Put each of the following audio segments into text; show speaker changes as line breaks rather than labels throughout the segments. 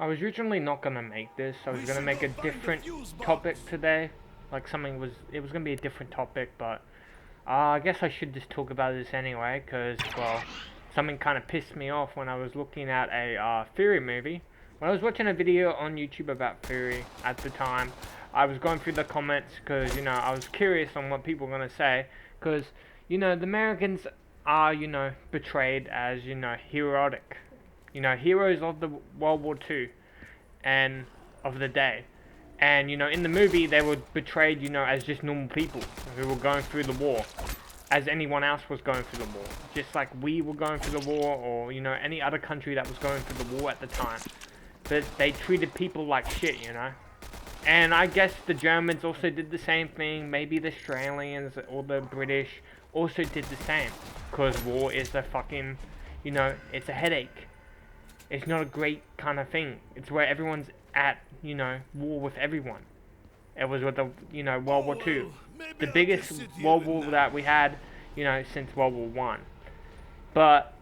I was originally not gonna make this. I was gonna make a different topic today. Like it was gonna be a different topic, but I guess I should just talk about this anyway, cause well, something kind of pissed me off when I was looking at a Fury movie. When I was watching a video on YouTube about Fury at the time, I was going through the comments because I was curious on what people were gonna say, cause the Americans are portrayed as heroic, heroes of the World War II and of the day. And in the movie, they were portrayed, as just normal people who were going through the war, as anyone else was going through the war, just like we were going through the war, or any other country that was going through the war at the time. But they treated people like shit. And I guess the Germans also did the same thing. Maybe the Australians or the British also did the same, because war is a fucking, it's a headache. It's not a great kind of thing. It's where everyone's at, war with everyone. It was with the, World War II. The biggest world war that we had, since World War One. But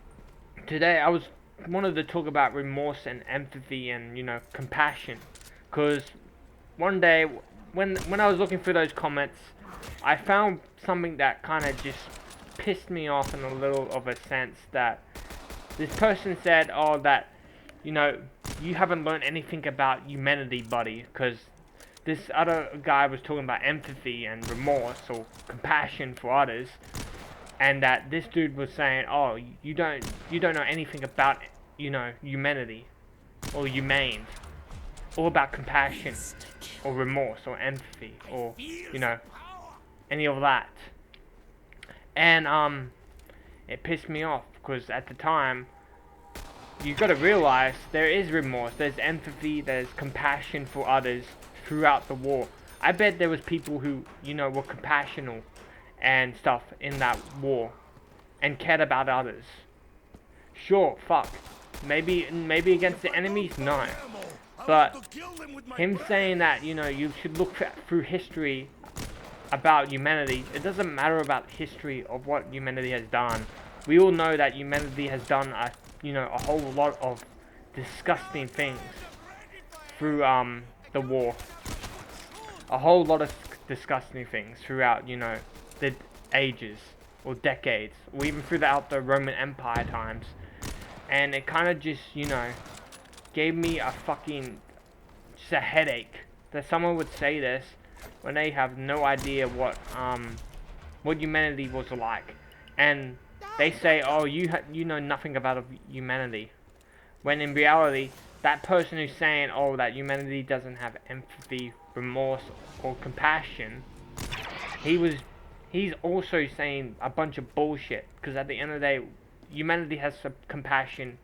today I wanted to talk about remorse and empathy and, compassion. Because one day, when I was looking through those comments, I found something that kind of just pissed me off in a little of a sense, that this person said, oh, that you haven't learned anything about humanity, buddy, because this other guy was talking about empathy and remorse or compassion for others, and that this dude was saying, oh, you don't know anything about, humanity, or humane, or about compassion, or remorse, or empathy, or, any of that. And, it pissed me off, because at the time, you've got to realize there is remorse, there's empathy, there's compassion for others throughout the war. I bet there was people who, were compassionate and stuff in that war and cared about others. Sure, fuck. Maybe against the enemies, no. But him saying that, you should look through history about humanity, it doesn't matter about history of what humanity has done. We all know that humanity has done a whole lot of disgusting things through the war. A whole lot of disgusting things throughout, the ages or decades, or even throughout the Roman Empire times. And it kind of just, gave me a just a headache that someone would say this when they have no idea what humanity was like. And they say, oh, you know nothing about humanity. When in reality, that person who's saying, oh, that humanity doesn't have empathy, remorse, or compassion, he's also saying a bunch of bullshit. Because at the end of the day, humanity has some compassion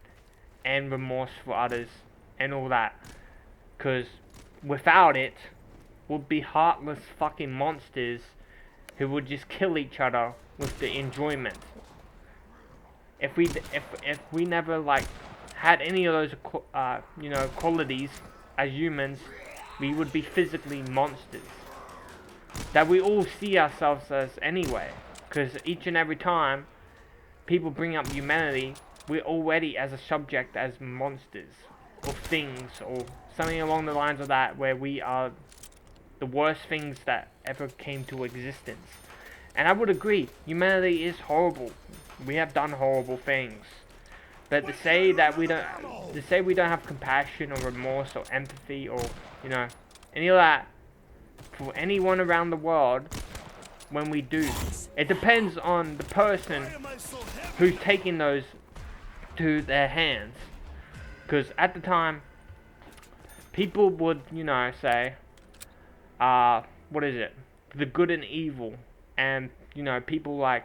and remorse for others and all that. Because without it, would be heartless fucking monsters who would just kill each other with the enjoyment. If we never had any of those qualities as humans, we would be physically monsters that we all see ourselves as anyway. Because each and every time people bring up humanity, we're already as a subject as monsters or things or something along the lines of that, where we are the worst things that ever came to existence. And I would agree, humanity is horrible. We have done horrible things. But to say we don't have compassion or remorse or empathy or, any of that for anyone around the world, when we do, it depends on the person who's taking those to their hands. Because at the time, people would, say, what is it? The good and evil. And, people who are,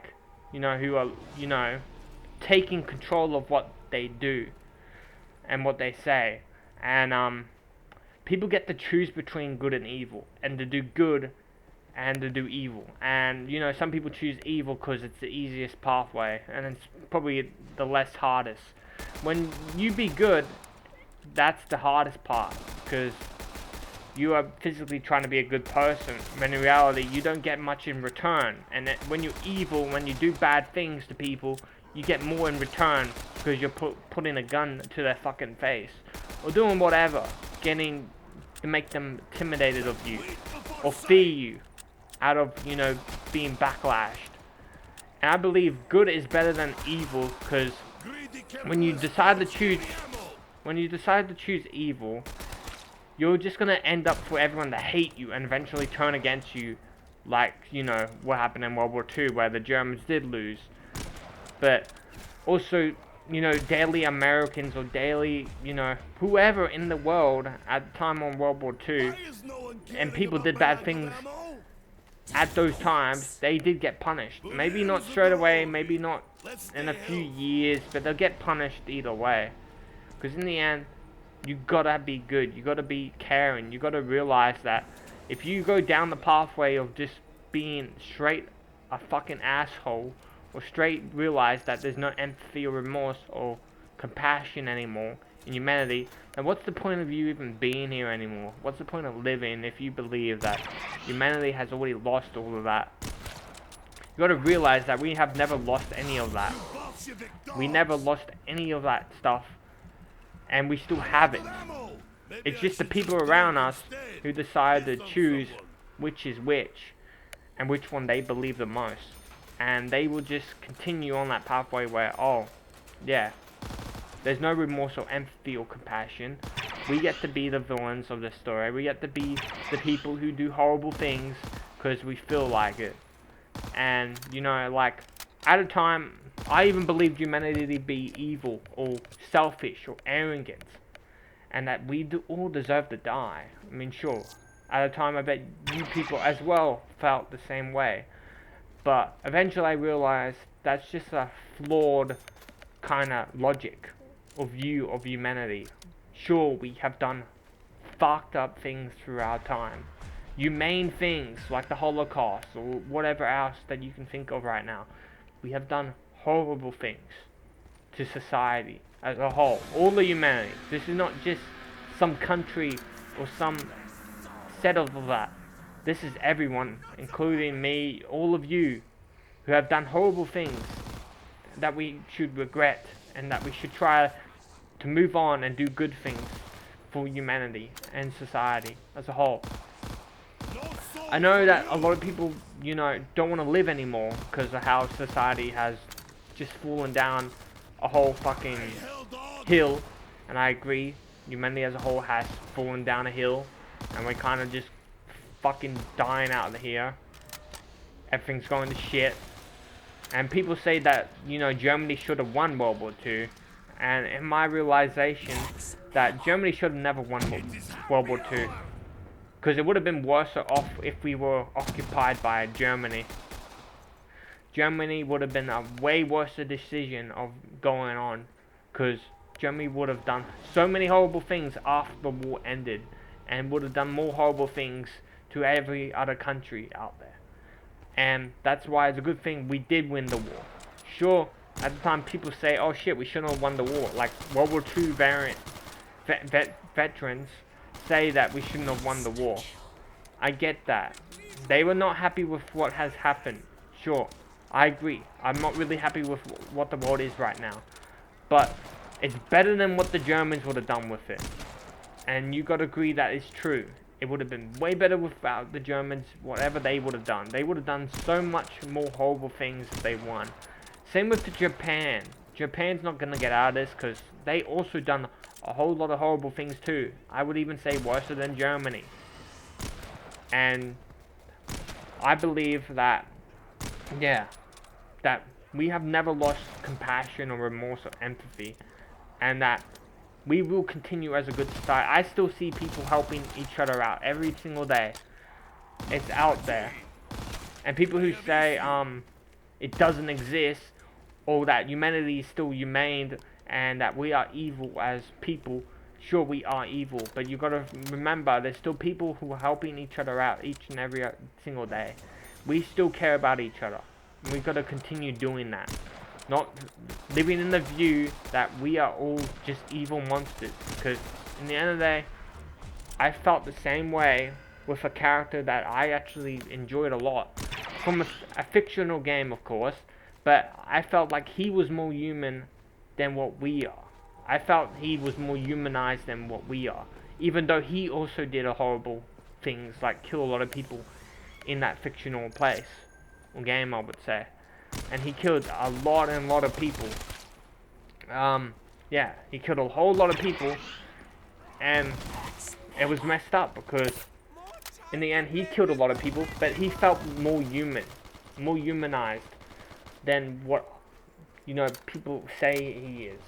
taking control of what they do and what they say. And, people get to choose between good and evil, and to do good and to do evil. And, some people choose evil because it's the easiest pathway, and it's probably the less hardest. When you be good, that's the hardest part, because you are physically trying to be a good person, when in reality you don't get much in return. And when you're evil, when you do bad things to people, you get more in return, because you're putting a gun to their fucking face, or doing whatever, getting to make them intimidated of you, or fear you, out of, you know, being backlashed. And I believe good is better than evil, because when you decide to choose evil, you're just gonna end up for everyone to hate you and eventually turn against you, like, you know, what happened in World War II, where the Germans did lose. But also, you know, daily Americans, or daily, you know, whoever in the world at the time on World War II, and people did bad things at those times, they did get punished. Maybe not straight away, maybe not in a few years, but they'll get punished either way. Because in the end, you gotta be good, you gotta be caring, you gotta realize that if you go down the pathway of just being straight a fucking asshole, or straight realize that there's no empathy or remorse or compassion anymore in humanity, then what's the point of you even being here anymore? What's the point of living if you believe that humanity has already lost all of that? You gotta realize that we have never lost any of that. We never lost any of that stuff, and we still have it. It's just the people around us who decide to choose which is which, and which one they believe the most. And they will just continue on that pathway where, oh, yeah, there's no remorse or empathy or compassion. We get to be the villains of the story. We get to be the people who do horrible things because we feel like it. And, you know, like, at a time, I even believed humanity to be evil or selfish or arrogant, and that we all deserve to die. I mean, sure, at a time I bet you people as well felt the same way. But eventually I realized that's just a flawed kind of logic or view of humanity. Sure, we have done fucked up things through our time. Humane things like the Holocaust or whatever else that you can think of right now. We have done horrible things to society as a whole. All of humanity. This is not just some country or some set of that. This is everyone, including me, all of you, who have done horrible things that we should regret, and that we should try to move on and do good things for humanity and society as a whole. I know that a lot of people, you know, don't want to live anymore because of how society has just fallen down a whole fucking hill, and I agree, humanity as a whole has fallen down a hill, and we're kind of just fucking dying out of here. Everything's going to shit. And people say that, you know, Germany should have won World War II. And in my realization, that Germany should have never won World War II. Because it would have been worse off if we were occupied by Germany. Germany would have been a way worse decision of going on. Because Germany would have done so many horrible things after the war ended. And would have done more horrible things to every other country out there. And that's why it's a good thing we did win the war. Sure, at the time people say, oh shit, we shouldn't have won the war. Like World War II veterans say that we shouldn't have won the war. I get that. They were not happy with what has happened. Sure, I agree. I'm not really happy with what the world is right now. But it's better than what the Germans would have done with it. And you gotta agree that is true. It would have been way better without the Germans, whatever they would have done. They would have done so much more horrible things if they won. Same with Japan. Japan's not going to get out of this because they also done a whole lot of horrible things too. I would even say worse than Germany. And I believe that, yeah, that we have never lost compassion or remorse or empathy. And that we will continue as a good society. I still see people helping each other out every single day. It's out there. And people who say it doesn't exist, or that humanity is still humane, and that we are evil as people, sure we are evil, but you gotta remember there's still people who are helping each other out each and every single day. We still care about each other. And we gotta continue doing that. Not living in the view that we are all just evil monsters. Because in the end of the day, I felt the same way with a character that I actually enjoyed a lot. From a fictional game, of course. But I felt like he was more human than what we are. I felt he was more humanized than what we are. Even though he also did a horrible things like kill a lot of people in that fictional place or game, I would say. And he killed a lot of people. Yeah, he killed a whole lot of people, and it was messed up because in the end he killed a lot of people, but he felt more human, more humanized than what, you know, people say he is.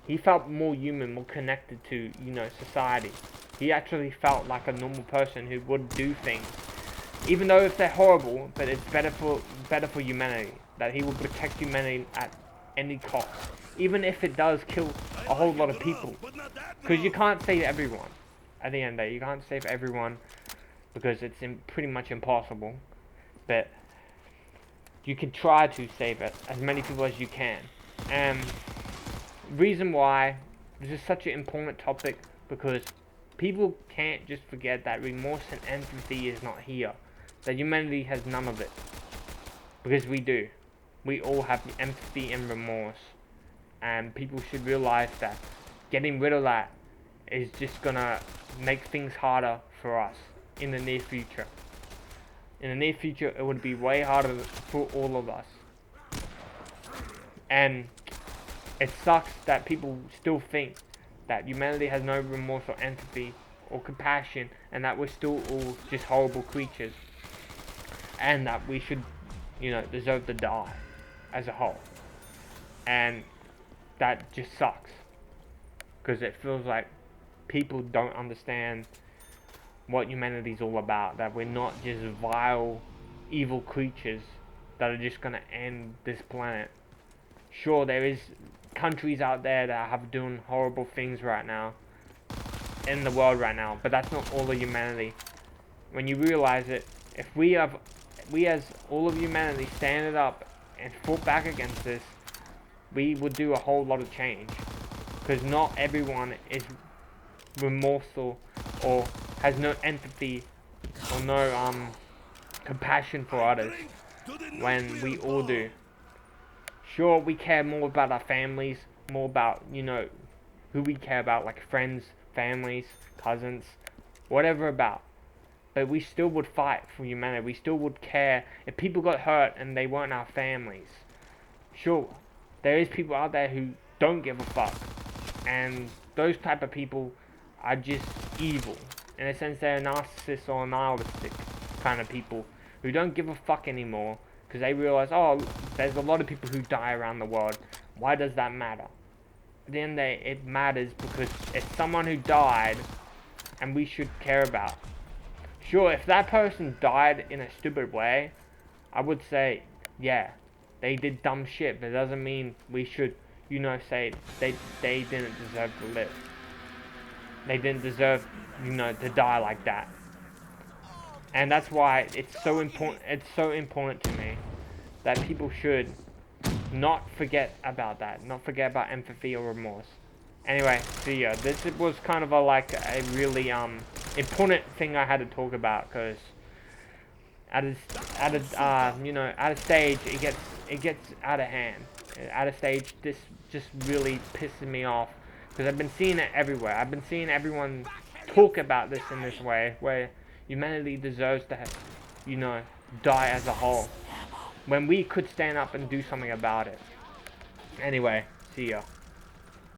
He felt more human, more connected to, you know, society. He actually felt like a normal person who would do things, even though if they're horrible, but it's better for humanity. That he will protect humanity at any cost, even if it does kill a whole lot of people. Because you can't save everyone. At the end of the day, you can't save everyone because it's pretty much impossible. But you can try to save it, as many people as you can. And reason why this is such an important topic, because people can't just forget that remorse and empathy is not here. That humanity has none of it. Because we do. We all have empathy and remorse. And people should realize that getting rid of that is just gonna make things harder for us in the near future. In the near future, it would be way harder for all of us. And it sucks that people still think that humanity has no remorse or empathy or compassion, and that we're still all just horrible creatures, and that we should, you know, deserve to die as a whole. And that just sucks, because it feels like people don't understand what humanity's all about, that we're not just vile, evil creatures that are just gonna end this planet. Sure, there is countries out there that have doing horrible things right now, in the world right now, but that's not all of humanity. When you realize it, if we as all of humanity standed up and fought back against this, we would do a whole lot of change. Because not everyone is remorseful or has no empathy or no compassion for others, when we all do. Sure, we care more about our families, more about, you know, who we care about, like friends, families, cousins, whatever about. But we still would fight for humanity. We still would care if people got hurt and they weren't our families. Sure, there is people out there who don't give a fuck, and those type of people are just evil. In a sense, they're narcissists or nihilistic kind of people who don't give a fuck anymore, because they realize, oh, there's a lot of people who die around the world. Why does that matter? At the end of the day, it matters because it's someone who died, and we should care about. Sure, if that person died in a stupid way, I would say, yeah, they did dumb shit, but it doesn't mean we should, you know, say they didn't deserve to live. They didn't deserve, you know, to die like that. And that's why it's so important to me that people should not forget about that, not forget about empathy or remorse. Anyway, see ya. This was kind of a really important thing I had to talk about, because at a stage it gets out of hand. At a stage, this just really pisses me off, because I've been seeing it everywhere. I've been seeing everyone talk about this in this way, where humanity deserves to have, you know, die as a whole, when we could stand up and do something about it. Anyway, see ya.